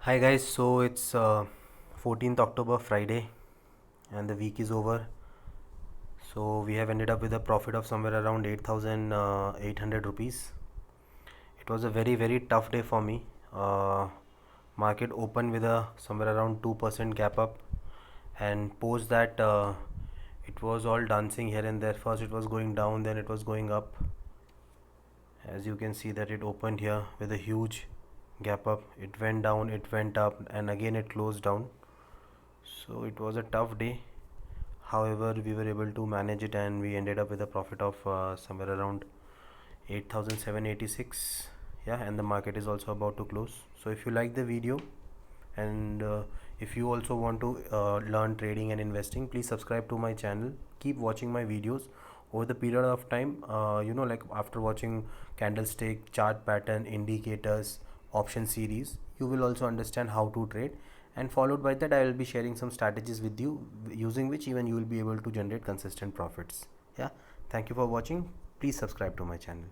Hi guys, so it's 14th October Friday and the week is over. So we have ended up with a profit of somewhere around 8,800 rupees. It was a very tough day for me. Market opened with a somewhere around 2% gap up, and post that it was all dancing here and there. First it was going down, then it was going up. As you can see that it opened here with a huge gap up, it went down, it went up, and again it closed down. So it was a tough day. However, we were able to manage it and we ended up with a profit of somewhere around 8,786. Yeah, and the market is also about to close. So if you like the video, and if you also want to learn trading and investing, please subscribe to my channel. Keep watching my videos over the period of time. Like after watching candlestick, chart pattern, indicators, option series, you will also understand how to trade, and followed by that I will be sharing some strategies with you, using which even you will be able to generate consistent profits. Yeah, thank you for watching. Please subscribe to my channel.